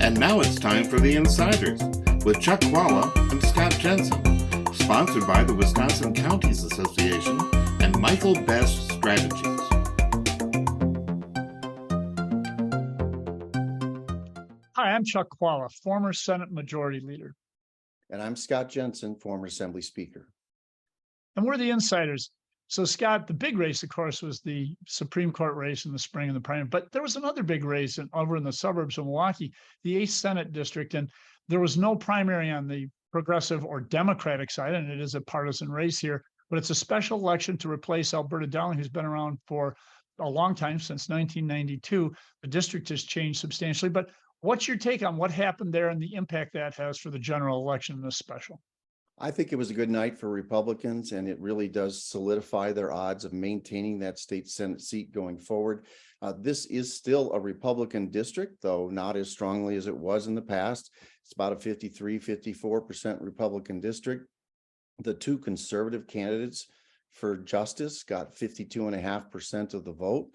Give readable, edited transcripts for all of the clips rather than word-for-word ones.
And now it's time for the Insiders with Chuck Chvala and Scott Jensen, sponsored by the Wisconsin Counties Association and Michael Best Strategies. Hi, I'm Chuck Chvala, former Senate Majority Leader. And I'm Scott Jensen, former Assembly Speaker. And we're the Insiders. So, Scott, the big race, of course, was the Supreme Court race in the spring and the primary. But there was another big race over in the suburbs of Milwaukee, the 8th Senate District. And there was no primary on the progressive or Democratic side, and it is a partisan race here. But it's a special election to replace Alberta Dowling, who's been around for a long time, since 1992. The district has changed substantially. But what's your take on what happened there and the impact that has for the general election in this special? I think it was a good night for Republicans, and it really does solidify their odds of maintaining that state Senate seat going forward. This is still a Republican district, though not as strongly as it was in the past. It's about a 53-54% Republican district. The two conservative candidates for justice got 52.5% of the vote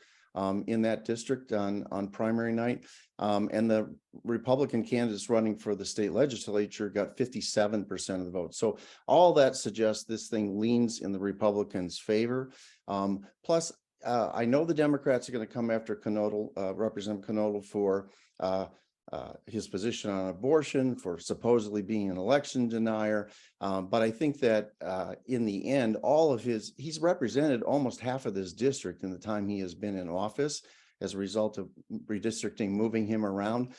in that district on primary night. And the Republican candidates running for the state legislature got 57% of the vote. So all that suggests this thing leans in the Republicans' favor. Plus, I know the Democrats are going to come after Representative Knodl for his position on abortion, for supposedly being an election denier. But I think that in the end, he's represented almost half of this district in the time he has been in office as a result of redistricting, moving him around.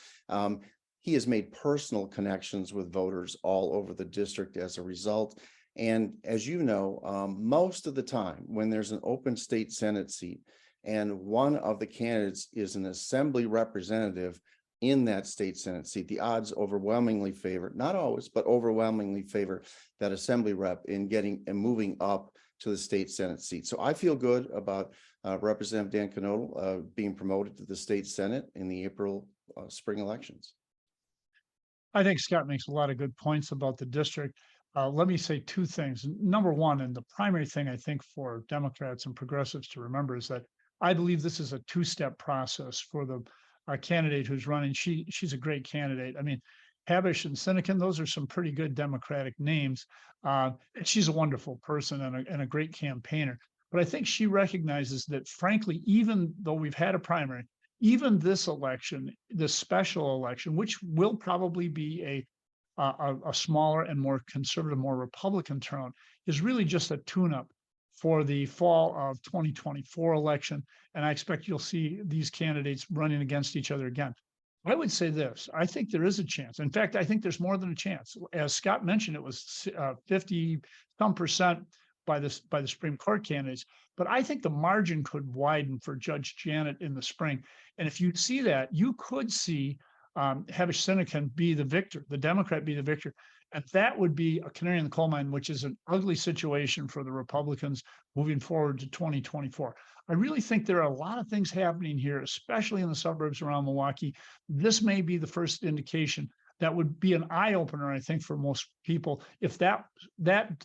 He has made personal connections with voters all over the district as a result. And as you know, most of the time when there's an open state Senate seat and one of the candidates is an assembly representative in that state Senate seat, the odds overwhelmingly favor, not always, but overwhelmingly favor that assembly rep in getting and moving up to the state Senate seat. So I feel good about Representative Dan Knodl being promoted to the state Senate in the April spring elections. I think Scott makes a lot of good points about the district. Let me say two things. Number one, and the primary thing I think for Democrats and progressives to remember is that I believe this is a two-step process for the candidate who's running. She's a great candidate. I mean, Habish and Sinekin, those are some pretty good Democratic names. And she's a wonderful person and a great campaigner. But I think she recognizes that, frankly, even though we've had a primary, even this election, this special election, which will probably be a smaller and more conservative, more Republican turnout, is really just a tune-up for the fall of 2024 election. And I expect you'll see these candidates running against each other again. I would say this: I think there is a chance. In fact, I think there's more than a chance. As Scott mentioned, it was 50-some% by the Supreme Court candidates, but I think the margin could widen for Judge Janet in the spring. And if you see that, you could see Habish Sinekin be the victor, the Democrat be the victor. And that would be a canary in the coal mine, which is an ugly situation for the Republicans moving forward to 2024. I really think there are a lot of things happening here, especially in the suburbs around Milwaukee. This may be the first indication that would be an eye-opener, I think, for most people if that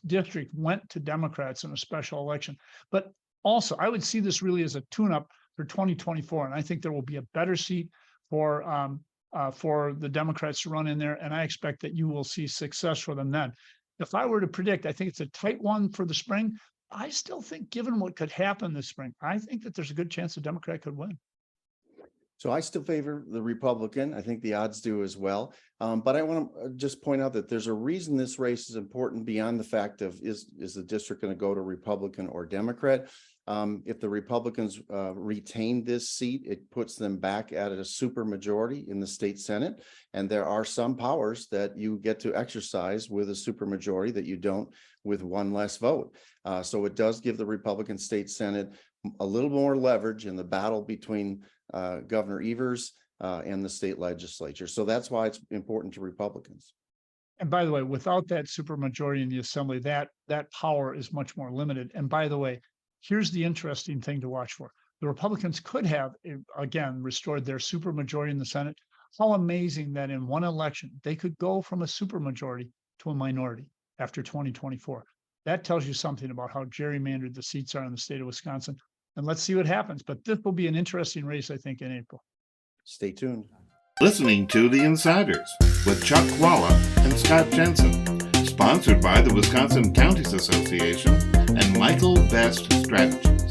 district went to Democrats in a special election. But also, I would see this really as a tune-up for 2024, and I think there will be a better seat for the Democrats to run in there, and I expect that you will see success for them then. If I were to predict, I think it's a tight one for the spring. I still think, given what could happen this spring, I think that there's a good chance the Democrat could win. So I still favor the Republican. I think the odds do as well. But I want to just point out that there's a reason this race is important beyond the fact of is the district going to go to Republican or Democrat. If the Republicans retain this seat, it puts them back at a supermajority in the state Senate. And there are some powers that you get to exercise with a supermajority that you don't with one less vote. So it does give the Republican state Senate a little more leverage in the battle between Governor Evers and the state legislature. So that's why it's important to Republicans. And by the way, without that supermajority in the assembly, that power is much more limited. And by the way, here's the interesting thing to watch for. The Republicans could have, again, restored their supermajority in the Senate. How amazing that in one election, they could go from a supermajority to a minority after 2024. That tells you something about how gerrymandered the seats are in the state of Wisconsin. And let's see what happens. But this will be an interesting race, I think, in April. Stay tuned. Listening to The Insiders with Chuck Chvala and Scott Jensen, sponsored by the Wisconsin Counties Association and Michael Best Strategy.